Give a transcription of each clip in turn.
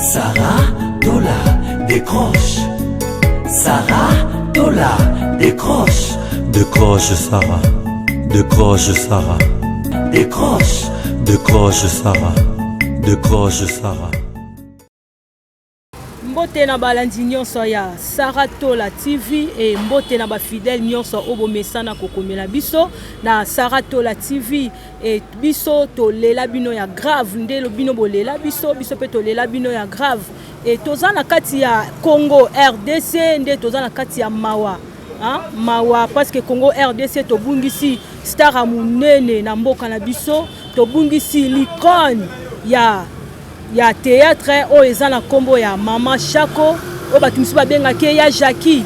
Sarah Tola décroche. Sarah Tola décroche. Décroche Sarah. Décroche Sarah. Décroche. Décroche Sarah. Décroche Sarah. Mbote na balandi nyonso ya Sarah Tola TV et mbote na ba fidèle nyonso obo mesana kokomela biso na Sarah Tola TV et biso to lela bino ya grave ndelo bino bolela biso pe to lela bino ya grave et toza na kati ya Congo RDC nde toza na kati ya mawa mawa parce que Congo RDC to bungisi star munene na mboka na biso to bungisi l'icône ya théâtre o ezana kombo ya Mama Shako o batumisi babenga ke ya Jackie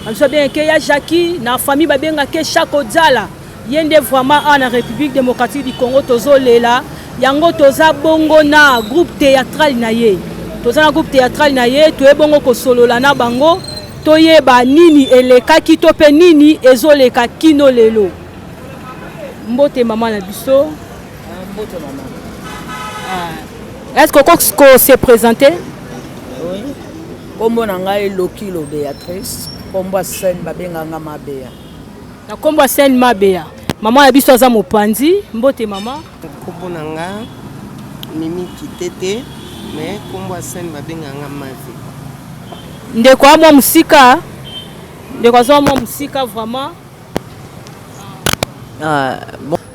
amso benga ke ya Jackie na famille babenga ke Shako Dzala yende vraiment en République démocratique du Congo tozolela yango toza bongo na groupe théâtral na ye toza na groupe théâtral na ye to ebongo ko solola na bango toyeba nini elekaki to pe nini ezoleka kino lelo mbote mama na biso mbote mama est-ce que s'est présenté? Oui. Kombo nangai Lokilo Béatrice, kombo scène babenganga Mabea. Na kombo scène Mabea. Maman ya biso aza mopanzi, mbote mama. Kombo nanga Mimi Kitete, mais kombo scène babenganga Mavi. Ndeko amwa musika. Ndeko amwa musika vraiment.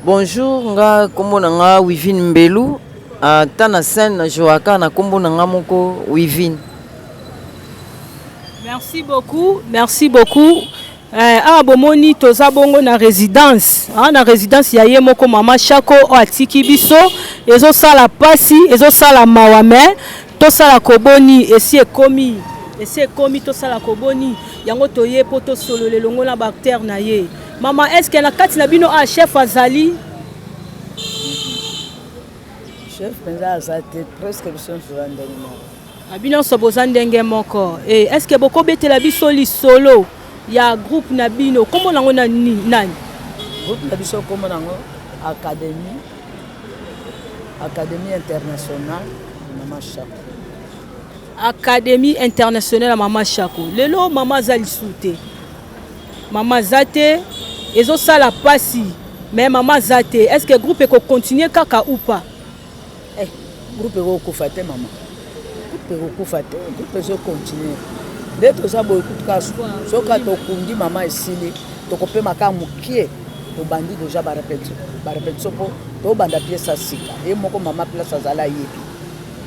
Bonjour, nga kombo nanga Wivine Mbelu. Tana scène na Joaka na kombo nanga moko Wivine. Merci beaucoup, merci beaucoup. Bomoni toza bongo na résidence. Na résidence ya ye moko Mama Shako o atiki biso, ezo sala pasi, ezo sala mawame, to sala koboni esi ekomi to sala koboni. Yango toye poto solo le longo na bactère na ye. Mama, est-ce que na kati na bino a chef azali? Chef penza azate presque biso ndenge moko. Abino soboza ndenge moko. Et est-ce que boko betela biso li solo ya groupe na bino komo nango na nani? Groupe na biso komo nango Académie internationale Mama Shako. Académie internationale Mama Shako. Lelo mama zali soute. Mama zate ezo sala pasi. Mais mama zate, est-ce que groupe eko continuer kaka ou pas? Groupe eko kufate mama. Groupe eko kufate, groupe eko continuer. Dès que ça boy kukasu, soka to kundi mama esili, to kope maka mukie, to bandi déjà ba répétition po, to banda pièce sika. Et moko mama place azala yebi.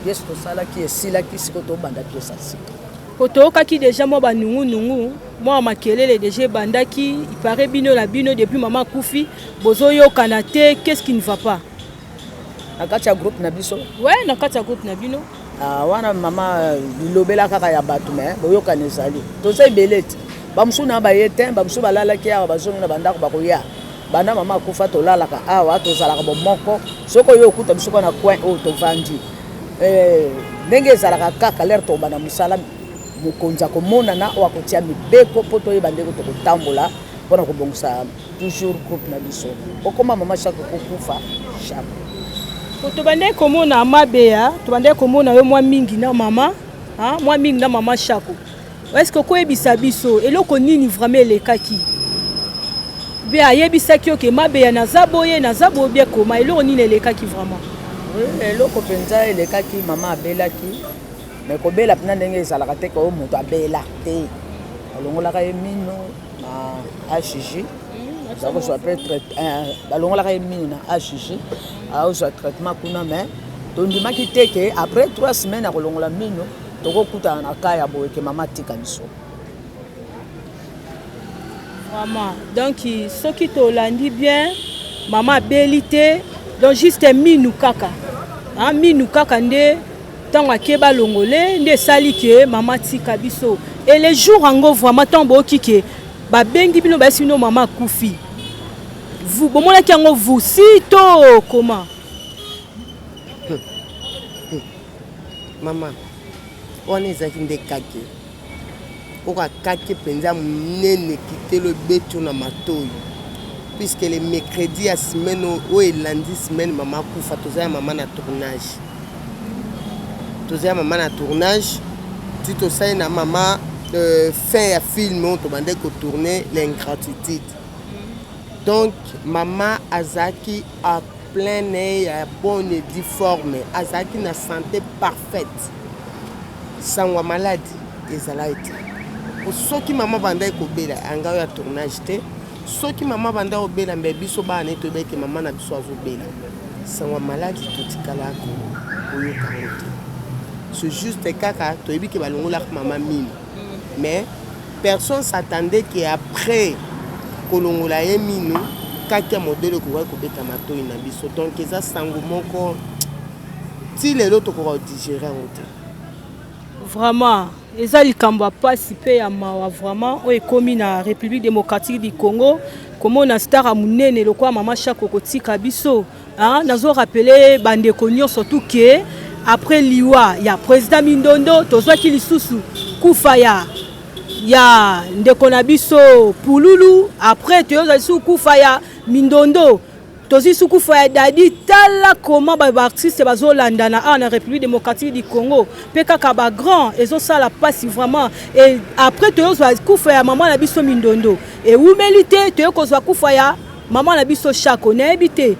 Pièce to sala ki esila ki siko to banda pièce sika. Koto kaki déjà mo ba nungu, moi makelele déjà bandaki, il paraît bino la bino depuis maman kufi, bozo yo kanate, qu'est-ce qui ne va pas? Nakati ya groupe na biso. Ouais, nakati ya groupe na bino. Wana mama lobela kaka ya batu me boyoka nezali. Toza ibeleti. Bamusu na ba yete, bamusu balala ki ya bazonga na bandako bakoya. Banda mama kufa to lalaka awa to zalaka bomoko. Soko yo kuta biso na coin o to vandi. Ndenge zalaka kaka l'air to bana musala mukonza ko mona na wa kotia mibeko poto ye bandeko to kotambola pona ko bongsa toujours groupe na biso. Okoma mama Shako kufa Shako. To bande komona Mabea, to bande komona yo mwa mingi na mama, mwa mingi na Mama Shako. Est-ce que ko ebisa biso eloko nini vraiment elekaki? Be ayebisa ki oke Mabea na zaboye bien koma eloko nini elekaki vraiment? Oui, eloko penza elekaki mama abelaki. Mais ko bela pina ndenge ezalaka te ko moto abela te. Alongolaka emino na HG. Ça va soit peut-être balongolaka emino na HG. Aoza traitement kuna mais tondima ki teke après 3 semaines à kolongola mino toko kuta na kaya boye ke mama tika biso. Vraiment. Donc ce qui te landi bien mama belité donc juste minu kaka. Minu kaka nde tanga keba longolé nde sali ke mama tika biso. Et les jours ango vraiment tombo kike ba bengi bino ba sino mama kufi. Vous, bon, moi, qui en vous, sitôt, comment? Maman, on est à des kaki. On a kaki penza nene quitter le béton na matoy. Puisque les mercredis à semaine ou lundi semaine maman kufa toza maman na tournage. tozala mama na tournage ti tosali na mama fin ya film oyo tobandaki kotourne l'ingratitude. Donc mama azalaki a plein nez ya bonne et difforme, azalaki na santé parfaite, sangwa maladi ezala ete soki mama bandaki kobela anga ya tournage te, soki mama bandaki kobela mbe biso bana toyebaki mama na biso azobela sangwa maladi totikala koyoka yango te. C'est juste kaka toyebi ke balongolaka mama mini, mais personne s'attendait qu'après kolongola ye minu kaki ya modele kokoki kobeta matoi na biso. Donc eza sango moko ti lelo tokoka kodigere yango te. Vraiment eza likambo ya pasi mpe ya mawa vraiment oyo ekomi na République démocratique du Congo komona star ya monene lokola mama Shako kotika biso. Nazo rappele bandeko nyonso surtout ke après liwa ya président Mindondo tozwaki lisusu kufa ya ndeko na biso Pululu, après toyoza lisusu kufa ya Mindondo tozi suku kufa ya Dadi. Tala comment ba artiste bazolanda na République démocratique du Congo pe kaka ba grand ezosala pasi vraiment. Et après toyoza kufa ya maman na biso Mindondo et umélité toyokozwa kufa ya maman na biso Shako na ebité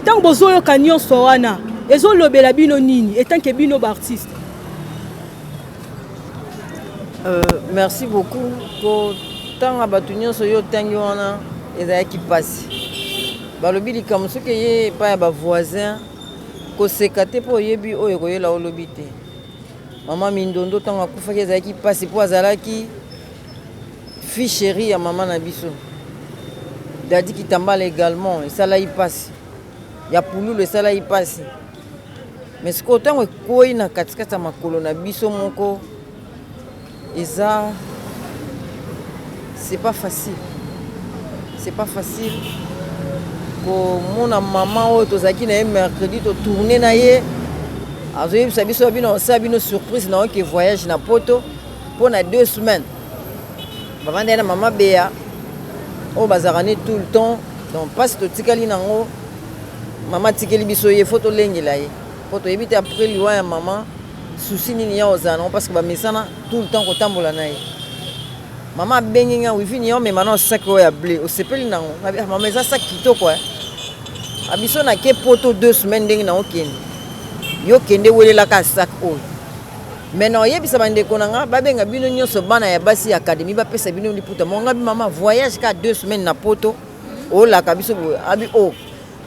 tant bozoyoka nyonso wana ezolobela bino nini etant que bino ba artiste. Merci beaucoup pour tant abatu nyonso yo tangi wana ezalaki pasi balobi likambo soki ye epai ya bavoisin koseka te mpo oyebi oyo ekoyela olobi te. Mama Mindondo ntango akufaki ezalaki pasi mpo azalaki fille chérie ya mama na biso. Dadi Kitambala également esalaki pasi, ya Pululu esalaki pasi, mais sikoyo ntango ekoyi na katikati ya makolo na biso moko eza c'est pas facile komona mama oyo tozalaki na ye mercredi totourne na ye azoyebisa biso bino osala bino surprise na oke voyage na poto mpo na 2 semaines bavanda na mama Bea oyo bazalaka ne tout le temps. Donc mpasi totikali nango mama tikeli biso ye fo tolengela ye mpo toyebi te après liwa ya mama susi nini ya ozala nango parce que bamesana tout le temps kotambola na ye. Mama abengi nga wifi ni yo mema na osaki oyo ya ble osepeli nango mama eza saki kitoko abiso na ke poto 2 semaines ndenge na okende yo kende welelaka sac oyo. Maintenant oyebisa bandeko na nga babenga bino nyonso bana ya basi ya académie bapesa bino liputa monga bi mama voyage ka 2 semaines na poto olaka biso abi o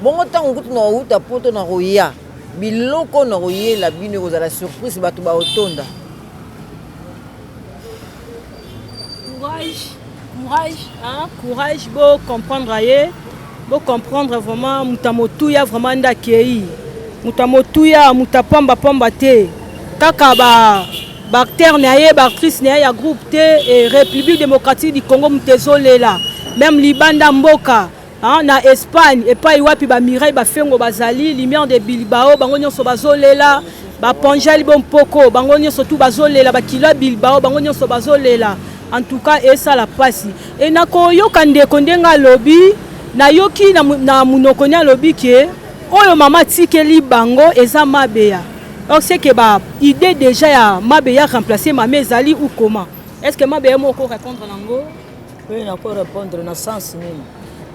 bongo ntango kutu na outa poto na roya biloko na royela bino kozala surprise bato baotonda. Courage, beau comprendre aye, beau comprendre vraiment mutamotuya vraiment ndakei. Mutamotuya mutapamba pamba te. Kaka ba acteur na ye, ba actrice na ya groupe te et République démocratique du Congo mutezolela. Même Libanda Mboka, na Espagne et pas iwapi ba Mireille ba Fengo bazali, Lumière de Bilbao, bango nyonso bazolela, ba Ponjali Bompoko, bango nyonso tout bazolela, ba Kila Bilbao, bango nyonso bazolela. En tout cas esa la pasi et na koyoka ndeko ndenga lobi na yoki na munoko nya lobi ke oyo mama tikeli bango eza Mabeya. Donc c'est que ba idée déjà ya Mabeya remplacer Mama ezali ou comment? Est-ce que Mabeya moko répondre nango? Oui, na ko répondre na sens nini.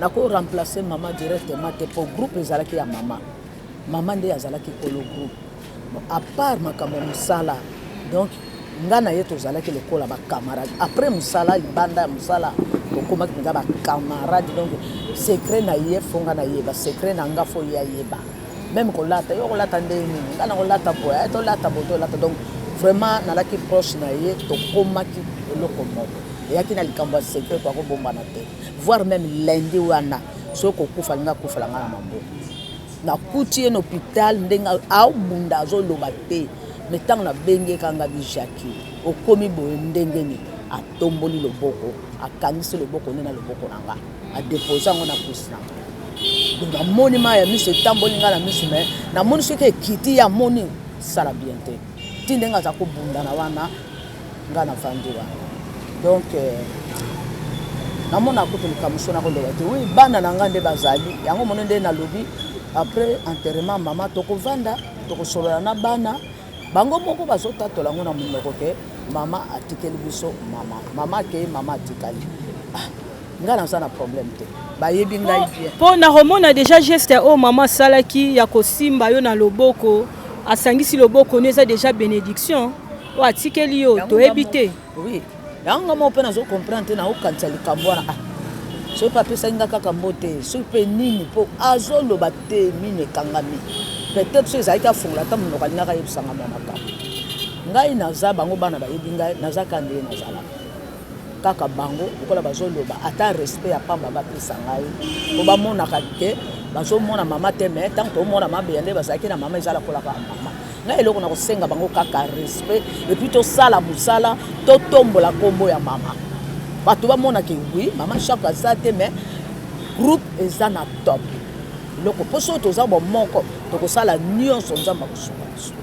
Na ko remplacer Mama directement te pour groupe ezalaki ya mama. Mama nde azalaki kolo groupe. À part makambo musala. Donc ngana yeto zalaki lokola ba camarade après musala libanda musala kokoma kinga ba camarade. Donc secret na ye fonga na ye ba secret na nga fo ya yeba même ko lata yo ko lata ndeni ngana ko lata boya to lata boto lata. Donc vraiment na laki proche na ye to komaki loko moko yaki na likambo secret ko bomba na te voire même lundi wana soko kufa nga kufa nga na mambo na kuti en hôpital ndenga au bunda zo loba te. Mais tant na benge kanga bijaki okomi boye ndenge ni atomboli loboko akangisi loboko nena loboko nanga a déposer ngo na pousse na donc amoni ma ya miso tamboli nga na miso mais na moni ce que kiti ya moni sala bien te tindenga za ko bunda na wana nga na fandira. Donc na mona ko tulika musona ko loba te oui bana nanga nde bazali yango moni nde na lobi après enterrement mama toko vanda toko solola na bana bango moko bazotatola ngo na monoko ke mama atikeli biso mama ke mama atikali nga naza na problème te bayebi ngai bien mpo na romona déjà geste oyo mama asalaki ya kosimba yo na loboko asangisi loboko no eza déjà bénédiction oyo atikeli yo toyebi te oui yango nga moko mpe nazocomprendre te naokanisa likambo wana soki mpe apesaki nga kaka mbote soki mpe nini mpo azoloba te mini ekangami peut-être so ezalaki afungola ata monoko alingaka yebisanga mwa makambo ngai naza bango bana bayebi ngai naza ka ndenge nazalaka kaka bango lokola bazoloba ata respect ya pamba bapesa ngai po bamonaka te bazomona mama te mais tant tomona mabeya nde bazalaki na mama ezala kolaka mama ngai eloko na kosenga bango kaka respect epuis tosala mosala totombola nkombo ya mama bato bamonaki oui mama chaque aza te mais groupe eza na top eloko mpo soki toza bomoko tokosala nyonso nzambe akosunga biso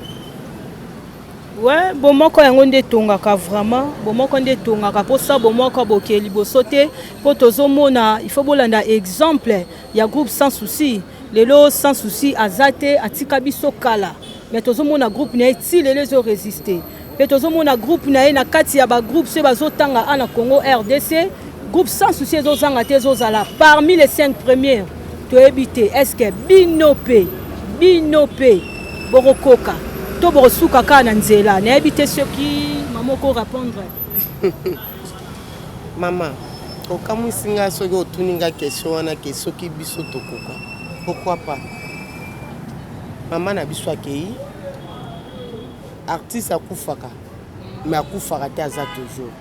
ouais bomoko yango nde etongaka vraiment bomoko nde etongaka mposa bomoko boke liboso te mpo tozomona il faut bolanda exemple ya groupe sans souci lelo sans souci aza te atika biso kala mais tozomona groupe na ye ti lelo ezoresiste mpe tozomona groupe na ye na kati ya bagroupe soki bazotanga a na Congo RDC groupe sans souci ezozanga te ezozala parmi les 5 premières toyebi te est-ce que bino mpe bokokoka to bokosuka kaka na nzela nayebi te soki mama oko répondre mama okamwisi nga soki otuni nga question wana ke soki biso tokoka pourquoi pas mama na biso akei artiste akufaka mais akufaka te aza toujours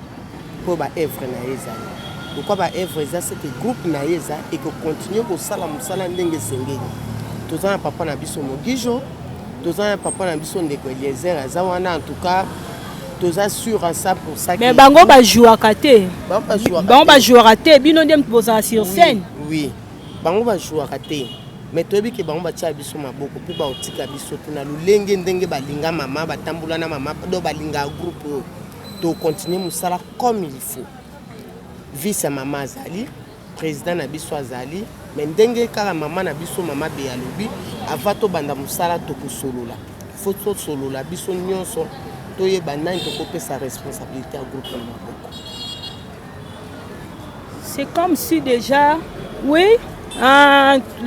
mpo baevre na ye ezali pourquoi baevre eza seke groupe na ye eza ekokontinue kosala mosala ndenge esengeli toza na papa na biso Mogijo toza na papa na biso ndeko Eliezer aza wana en tout cas toza sûr à ça pour ça mais bango bajouaka te bango bajouaka te bino nde bozala sur scène oui bango bajouaka te mais toyebi ke bango batia biso maboko mpe baotika biso te na lolenge ndenge balinga mama batambola na mama do balinga groupe oyo tokontinue mosala comme il faut vice ya mama azali président na biso azali mais ndenge kaka mama na biso mama be alobi ava tobanda mosala tokosolola faut tosolola biso nyonso toyeba nani tokopesa responsabilité ya groupe na maboko c'est comme si déjà oui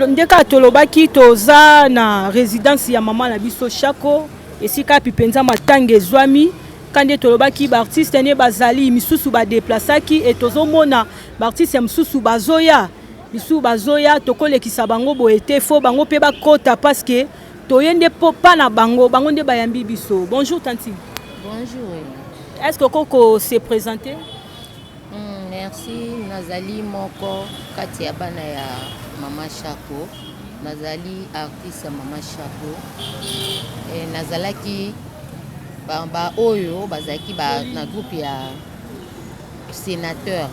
ndeka tolobaki toza na résidence ya mama na biso Chako esika pipenza matanga ezwami kande tolobaki baartiste ne bazali misusu badeplasaki et tozomona baartiste misusu bazoya misusu bazoya tokolekisa bango boye te fo bango mpe bakota parce que toyende pa na bango nde bayambi biso. Bonjour Tanti. Bonjour. Est-ce que Koko s'est présenté? Merci. Nazali moko kati ya bana ya Mama Chako. Nazali artiste ya Mama Chako. Et nazalaki ba oyo bazaki na groupe ya sénateur.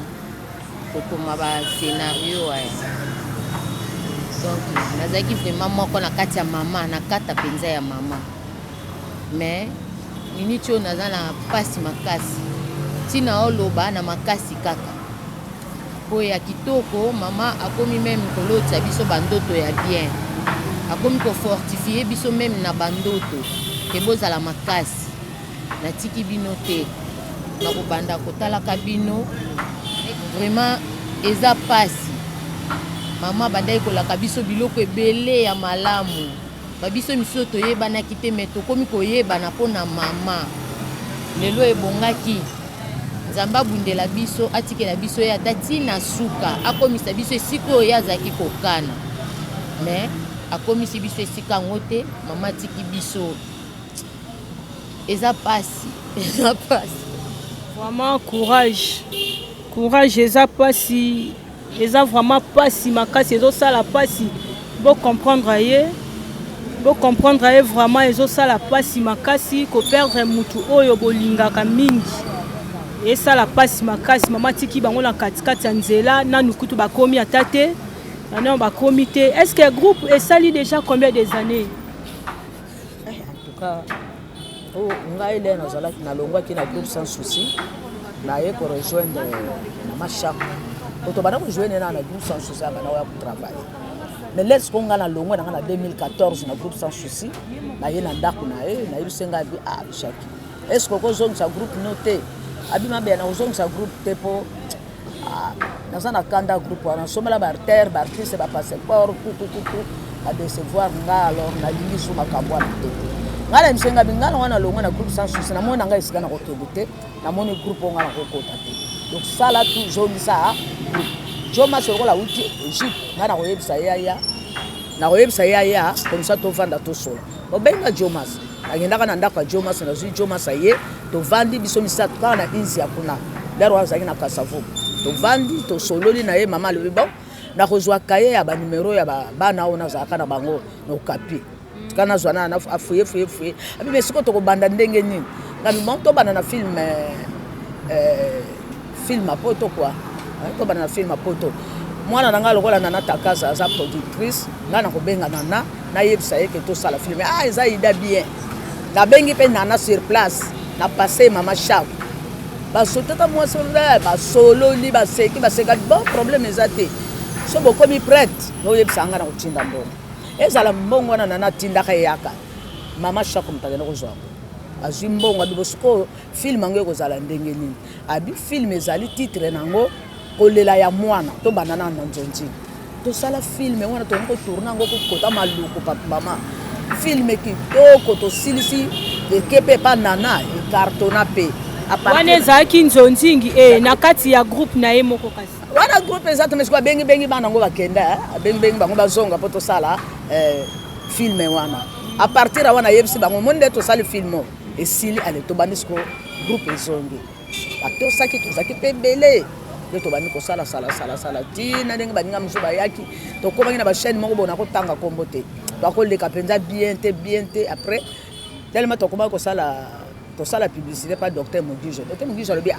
Kokoma ba scénario donc nazalaki vraiment moko na kati ya mama na kata penza ya mama mais nini tio naza na pasi makasi tina oloba na makasi kaka po ya kitoko mama akomi même kolota biso bandoto ya bien akomi ko fortifier biso même na bandoto ke bozala makasi na tiki bino te na kobanda kotalaka bino vraiment eza pasi mama bandai kolaka biso biloko ebele ya malamu babiso miso toyebanaki te me tokomi koyebana mpona mama lelo ebongaki nzambe abundela biso atikela biso ya dati na suka akomisa biso esika oyo azalaki kokana me akomisi biso esika yango te mama atiki biso eza pasi vraiment courage eza pasi eza vraiment pasi makasi ezosala pasi bo comprendre ye vraiment ezosala pasi makasi ko perdre mutu oyo bolingaka mingi esala pasi makasi mama tiki bango na katikati ya nzela nanu kutu bakomi ata te nanu bakomi te. Est-ce que groupe esali déjà combien des années? En tout cas ngai le nazalaki nalongwaki na groupe sans souci naye ko rejoindre Mama Chako. Quand on va rejoindre dans la groupe sans souci, on va travailler. mais laisse qu'on a longo na 2014 na groupe sans souci na ye na ndako na ye na yusenga bi Shaki est-ce que ko zone sa groupe noté abima be na zone sa groupe tepo dans un kanda groupe on somela ba artère ba artiste ba passeport tout à décevoir nga alors na lingi sou makambo na tepo ngala msenga bi ngala wana longo na groupe sans souci na mona nga isika na ko tebute na moni groupe on ngala ko kota te donc ça là tout zone ça Joma sokola uti Egypte ngana koyebisa yaya na koyebisa yaya comme ça to vanda to solo obenga Jomas agenda kana ndaka Jomas na zui Jomas aye to vandi biso misatu kana inzi akuna lero azaki na Kasavu to vandi to sololi na ye mama le bon na kozwa kaye ya ba numero ya bana ona zaka na bango no kapi kana zwana na afuye abi mesiko to ko banda ndenge nini ngabi monto bana na film film apoto quoi to bana film poto mwana nanga lokola nana takasa za productrice ngana ko benga nana na yebisa yeke to sala film eza ida bien na bengi pe nana sur place na passer mama chap ba sotata moi soldat ba solo li ba seki ba seka bon problème ezate so boko mi prête no yebisa ngana ko tinda mbongo ezala mbongo na nana tinda ka yaka mama chap mtagena ko zwa azwi mbongo abibosiko film ngo ko zala ndenge nini abi film ezali titre nango kolela ya mwana to banana na nzonzi to sala film wana to ngo tourna ngo ko kota maluko papa mama film ki to to silisi ekepe pa nana e cartona pe wana ezaki nzonzingi na kati ya groupe na ye moko kasi wana groupe exactement sikwa bengi bana ngo bakenda bengi bango bazonga po to sala film wana a partir wana yebisi bango monde to sala film et sili ale to banisko groupe ezongi ato saki to saki pe belé to bani ko sala tina ndenge baninga musuba yaki to ko bangina ba chaîne moko bona ko tanga kombote to ko leka penza bien te après tellement to ko ba ko sala publicité pas docteur Mogijo le bien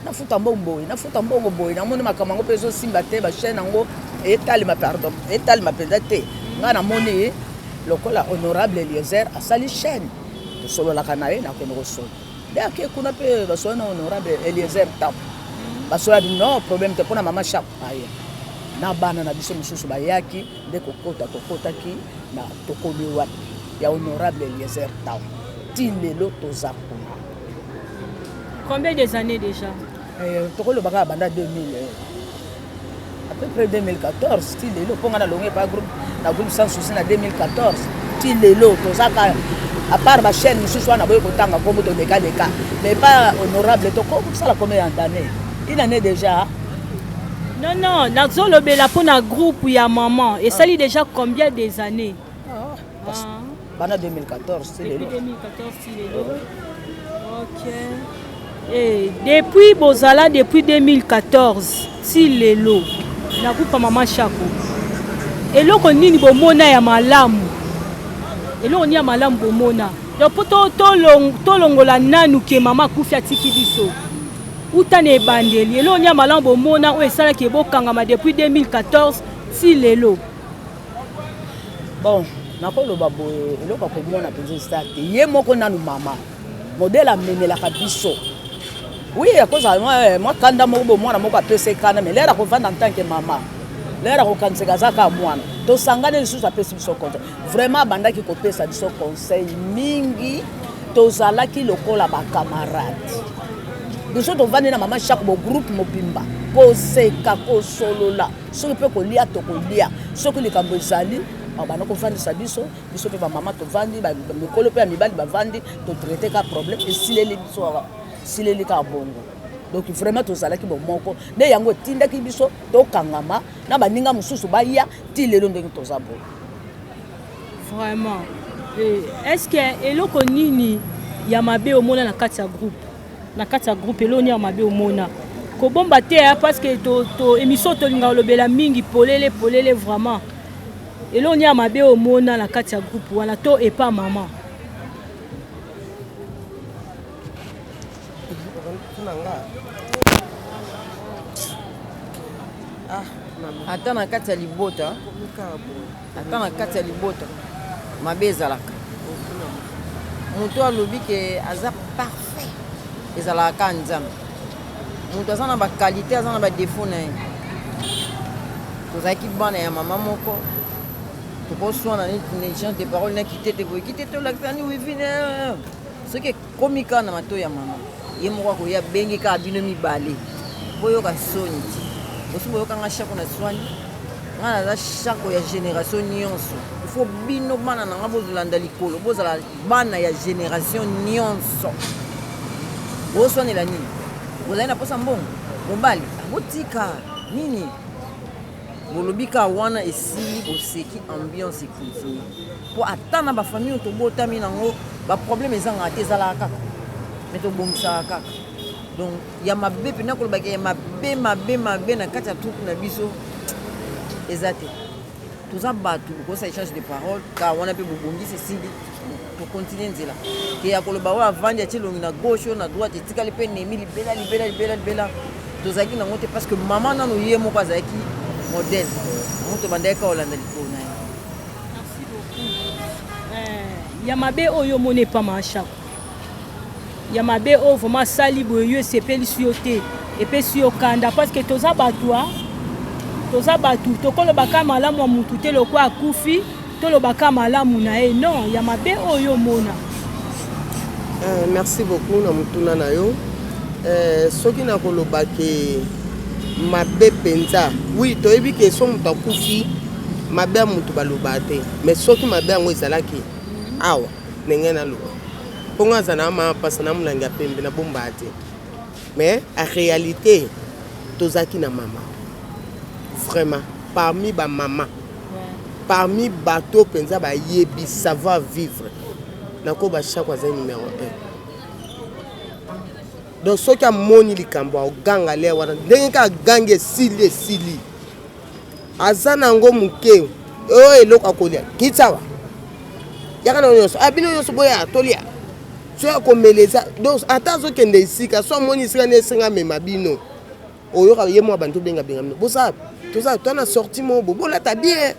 na futa mbongo boy na moni makamango peso simba te ba chaîne ngo etali ma pardon etali ma penza te ngana moni lokola honorable Eliezer a sali chaîne to solo la kanae na ko no solo ya ke kuna pe ba sona honorable Eliezer tap basola bi no problème te pona mama chap aye na bana na biso mususu bayaki de kokota ki na tokobiwa ya honorable Eliezer Taw tilelo tozako combien des années déjà tokolo baka banda 2000 à peu près 2014 tilelo ponga na longue pas groupe na groupe sans souci na 2014 tilelo tozaka à part ma chaîne mususu wana boye kotanga kombo to deka mais pas honorable toko ça la combien d'années une année déjà. Non, Naxolo Bela pour un groupe ou ya maman. Et ça lui déjà combien des années? Pendant 2014, c'est depuis 2014, c'est ok. Et depuis Bozala, depuis 2014, c'est l'élo. La groupe à maman Chaco. Et là, on dit que Mona ya malamu. Et là, on y a malamu Mona. Donc, pour tout longola nanu que maman Koufia Tiki biso. Utane bandeli elo nya malambo mona o esala ke bokangama depuis 2014 si lelo bon nakolo babo elo ka ko mona penzo start ye moko nanu mama modèle amenela ka biso oui à cause moi kanda moko mwana moko apese kana mais lera ko vanda en tant que maman lera ko kanseka zaka mwana to sangane lisusu apese biso compte vraiment bandaki ko pesa biso conseil mingi to zalaki lokola ba camarade biso to vandi na mama chaque bo groupe mobimba ko seka ko solola soki pe ko lia to ko lia soki likambo ezali bana ko vandi sa biso pe ba mama to vandi ba mikolo pe mibali ba vandi to traiter ka problème et sileli biso sileli ka bongo donc vraiment to zalaki bo moko nde yango tindaki biso to kangama na baninga mususu ba ya ti lelo ndenge to za bo vraiment est-ce que eloko nini ya mabe omona na kati ya groupe na kati ya groupe eloni ya mabe omona ko bomba te parce que to émission to linga lobela mingi polele vraiment eloni ya mabe omona na kati ya groupe wana to et pas maman ata na kati ya libota mabe ezalaka moto alobi ke aza parfait ezalaka nzambe moto aza na bakalite aza na badefo na ye tozalaki bana ya mama moko tokoswana nini échange de parole nakite te boye kite te olakisani wifi soki ekomi kaka na matoi ya mama ye moko akoya bengi kaka bino mibale boyoka soni ti osi boyokanga shako na swani nga naza shako ya génération nyonso ifo bino bana nanga bozolanda likolo bozala bana ya génération nyonso boswanela nini bozali na posa mbongo mobali botika nini bolobi ka wana esili boseki ambiance ekontinue mpo ata na bafamille oyo tobotami nango baproblème ezangaka te ezalaka kaka me tobongisaka kaka donc ya mabe mpena kolobaki ya mabe na kati ya troupe na biso eza te toza bato kosa échange de parole ka wana mpe bobongisi esili tokontinue nzela ke ya koloba oyo avandi atie elongi na gauche oyo na droite etikali mpe nemi libela tozalaki nango te parce que mama nano ye moko azalaki modèle moto bandaki ka olanda likolo na ye. Merci beaucoup. Ya mabe oyo omona epama ashako ya mabe oyo vraiment asali boye yo esepelisi yo te epesi yo kanda parce que toza bato tokolobaka malamu ya mutu te lokwa akufi tolobaka malamu na ye non ya mabe oyo omona. Merci beaucoup na mutuna na yo. Soki nakolobake mabe penza oui toyebi ke so mutu akufi mabe ya mutu baloba te mais soki mabe yango ezalaki awa ndenge naloba mpongo aza na mapasa na molangi ya pembe na bomba te mais en réalité tozalaki na mama vraiment parmi bamama parmi bato penza bayebi savoir vivre nako bashako azali numéro 1 donc soki amoni likambo aganga le wana ndenge ka agangi esili aza nango moke oyo eloko akolia kitsawa yaka na nyonso abino nyonso boya tolia so akomeleza donc ata azokende esika so amoni esika nde esenga mema bino oyoka ye mwa bantu benga mino bosa toza tona sorti mo bolata bien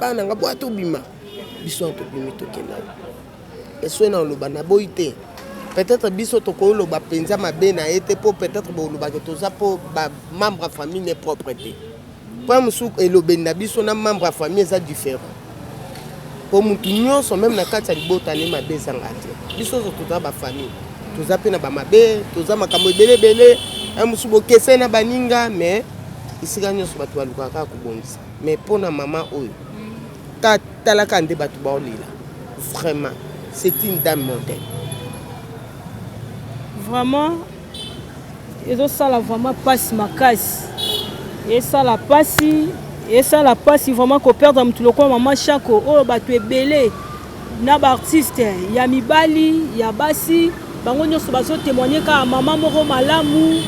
bana nga boya tobima biso tobimi tokenda eso na loba na boyi te peut-être biso tokoloba penza mabe na ye te po peut-être boloba ke toza po ba membre ya famille ne propre te po musu elobe na biso na membre ya famille eza différent po mutu nyonso même na kati ya libota ne mabe ezanga te biso toza ba famille toza pe na ba mabe toza makambo ebele musu bokese na baninga mais isika nyonso bato balukaka kobongisa mais pona mama oyo talaka nde bato baolela vraiment c'est une dame modèle vraiment ezosala vraiment pasi makasi esala pasi vraiment koperdre mutu lokola mama shako oyo bato ebele na baartiste ya mibali ya basi bango nyonso bazotémoigne kaka mama moko malamu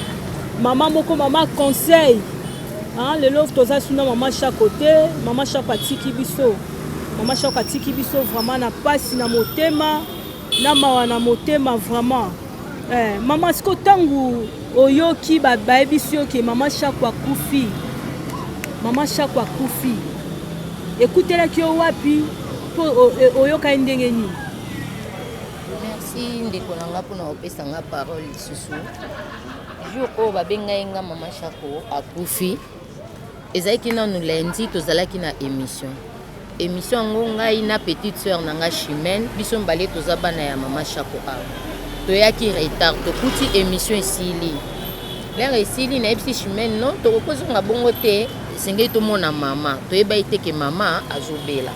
mama moko mama conseil lelo toza suna mama shako te mama shako atiki biso vraiment na pasi na motema na mawa na motema vraiment mama siko tangu oyoki bayebisi yo ke mama shako akufi ekutelaki yo wapi po oyoka ndenge nini? Merci ndeko nanga mpona kopesa nga parole lisusu jour oyo babengai nga mama shako akufi ezalaki nanu lundi tozalaki na émission yango ngai na petite sœur nanga Chimène biso mbale toza bana ya mama shako awa toyaki retard tokuti émission esili lere esili nayebisi Chimène non tokokozonga bongo te esengeli tomona mama toyeba ete ke mama azobela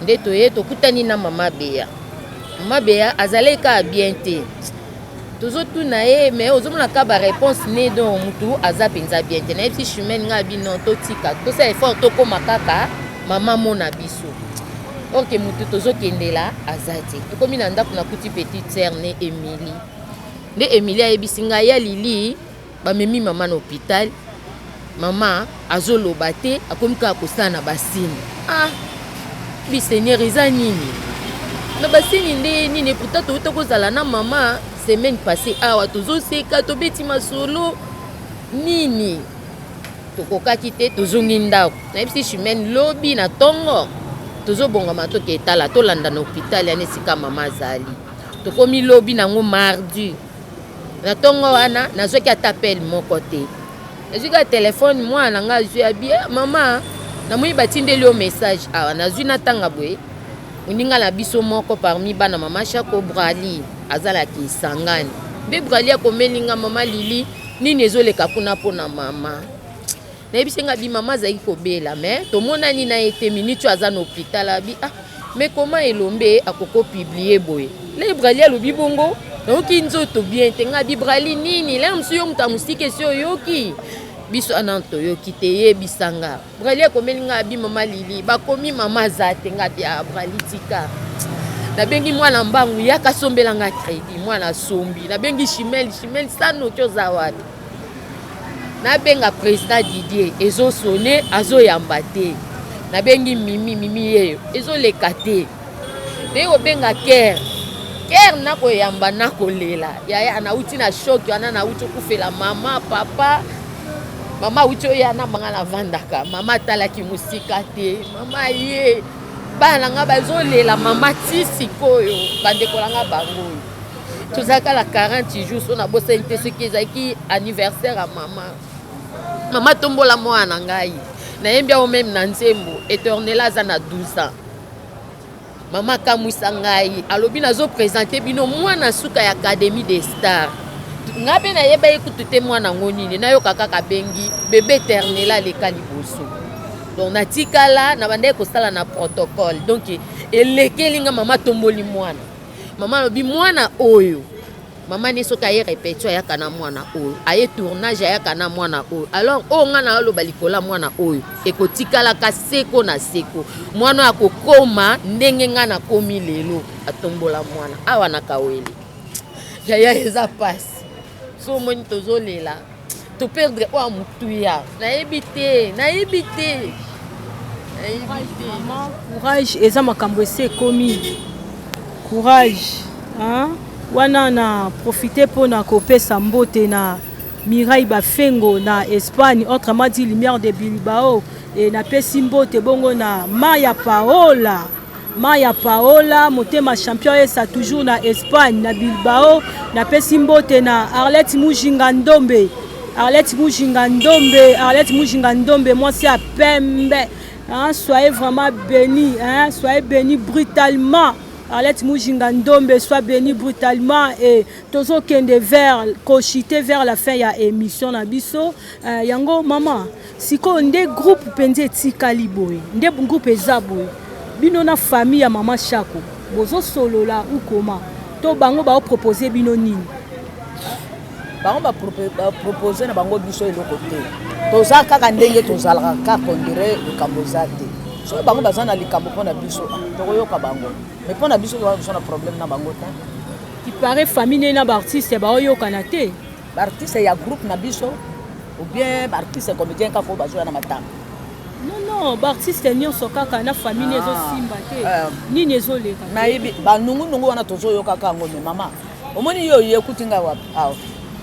nde toye tokutani na mama beya azalaki kaka bien te tozotuna ye mais ozomona ka baréponse ne don mutu aza mpenza bien te nayebisi Chimène nga bino totika tosala effort tokóma kaka mama mona biso orke mutu tozokendela aza te tokomi na ndako nakuti petite sœur ne Émilie ayebisi ngai ya lili bamemi mama na hôpital mama azoloba te akomi kaka kosala na basini biseigneur eza nini na basini nde nini pourtant touta kozala na mama semaine passée awa tozoseka tobeti masolo nini tokokaki te tozongi ndako nayebisi Chimène lobi na ntongo tozobongama toke etala tolanda na hôpital yana esika mama azali tokomi lobi nango mardi na ntongo wana nazwaki ata appel moko te nazwiki ya telefone mwana nga azwi abi mama na moi batindeli o message awa nazwi natanga boye uninga na biso moko parmi bana mama Shako Brali azalaki Isangani mbe Brali akomelinga mama Lili nini ezoleka kuna pona mama nayebisenga bi mama azali kobela mais tomonani na ete minute aza na hôpital abi mais comment elombe akoko publier boye le Brali alobi bongo naoki nzoto bien tenga bi Brali nini le msu yo muta musike sio yoki biso ananto yoki te yebisanga Brali akomelinga abi mama Lili bakomi mama zate ngati ya Brali tika nabengi mwana mbangu yaka sombelanga crédit mwana sombi nabengi Chimel sano kyoza wapi nabenga président Didier ezo sonné azo yamba te nabengi mimi yeyo ezo lekate be obenga Ker nako yamba nako lela yaya anauti na shock yana nauti kufela mama papa mama uti yana mangala vandaka mama talaki musika te mama ye bana nga bazolela mama tisi koyo bandekolanga bango tozaka la 40 jours on a bossé inte ce qui est anniversaire à mama tombola mwana ngai na yembia o même na nzembo éternela za na 12 ans mama kamwisa ngai alobi nazo présenter bino mwana suka ya Académie des Stars ngabe na yeba ekutute mwana ngonini na yo kaka bengi bébé éternela leka liboso donc natikala na bande ko sala na protocole donc elekelinga mama tomboli mwana mama lobi mwana oyo mama neso ka ye répétition ya kana mwana oyo aye tournage ya kana mwana oyo alors o ngana lo balikola mwana oyo ekotikala ka seko na seko mwana akokoma ndenge ngana komi lelo atombola mwana awa na kaweli ya eza passe so moni tozolela to perdre o amutuya nayebi te maman courage eza makambo ese komi courage hein wana na profiter pona kopesa mbote na Mirai Bafengo na Espagne autrement dit Lumière de Bilbao et na pesi mbote bongo na Maya Paola motema champion esa toujours na Espagne na Bilbao na pesi mbote na Arlette Mujinga Ndombe moi c'est à Pembe hein, soyez vraiment bénis hein, soyez bénis brutalement Arlette Mujinga Ndombe soit béni brutalement et tozo kende vers cochiter vers la fin ya émission na biso yango mama siko nde groupe penze tikali boy nde groupe ezaboy bino na famille ya mama Shako bozo solola ou comment to bango ba proposer bino nini bango ba proposer na bango biso eloko te toza kaka ndenge tozalaka kaka ondire likambozate so bango bazana likambo pona biso tokoyoka bango mais pona biso ko na problème na bango ta il paraît famille na ba artiste ba yoka na te ba artiste ya groupe na biso ou bien ba artiste comédien ka ko bazo na matanga non ba artiste nyonso kaka na famille ezo simba te nini ezo leka na yebi ba nungu wana tozo yoka ka ngome mama omoni yo yekutinga wapi aw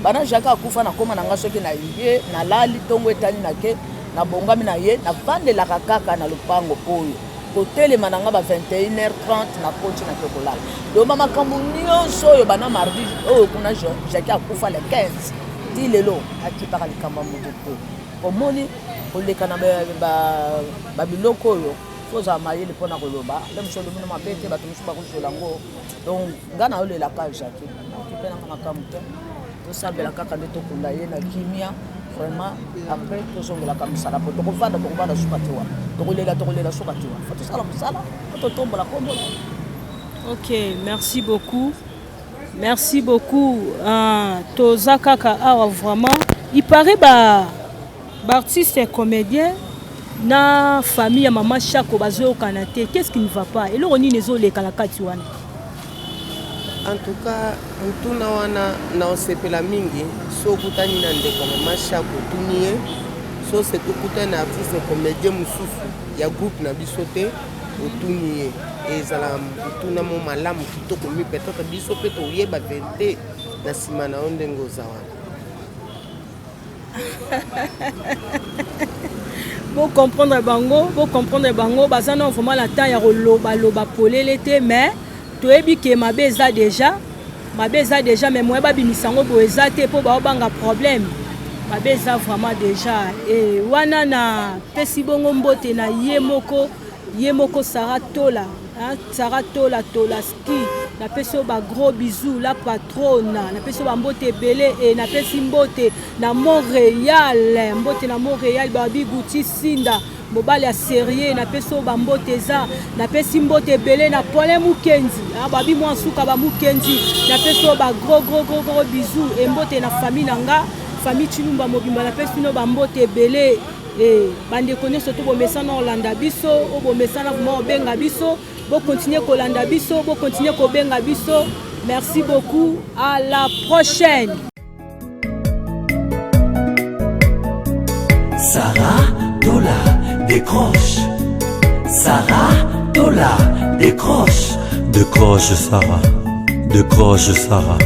bana jaka kufa na koma na ngaso ke na ye na lali tongo etani na ke na bongami na ye na vandela kaka na lupango oyo kotelema na nga ba 21h30 na konti na kokola do mama kambu nyonso oyo bana mardi oyo kuna jaki akufa le 15 ti lelo akipaka likamba moto te omoni oleka na ba biloko oyo foza mayele pona koloba le msolo mino mabete bato musu bakosola ngo donc ngana olela ka jaki akipena makambu te tosabela kaka nde tokunda ye na kimia vraiment après tozongela ka misala po tokovanda sukatiwa tokolela sukatiwa faut tosala musala totombola kombo. Ok, merci beaucoup toza kaka awa vraiment il paraît ba artiste et comédien na famille ya mama Shako bazo kanate qu'est-ce qui ne va pas et loro nini zo le kala kati wana en tout cas ntuna wana na osepela mingi so kutani na ndeko mama Shako tunie so se kutana artiste comédien mususu ya groupe na bisote otunie ezala tuna mo malamu kitoko mi peut-être biso pe to yeba vente na sima na ondengo zawana Vous comprendre bango bazana vraiment la temps ya loba polele te mais toyebi ke mabeza déjà mais moi ba bimisango boeza te po ba banga problème mabe eza vraiment déjà e wana na pesi bongo mbote na ye moko Sarah Tola, hein? Sarah Tola Tolaski na pesi ba gros bisous la patrona na pesi ba mbote belé et na pesi mbote na Montréal babi Guti Sinda mobali ya sérieux na pesi ba mbote za na pesi mbote belé na Paulin Mukenzi babi mwa suka ba Mukenzi na pesi ba gros bisous et mbote na famille nanga famille Chilumba mobimba na pesi no ba mbote belé et bande connaît surtout bo mesana Olanda biso bo mesana mo benga biso bo continuer ko landa biso bo continuer ko benga biso. Merci beaucoup, à la prochaine. Sarah Tola décroche. Sarah Tola décroche. Décroche Sarah, décroche Sarah.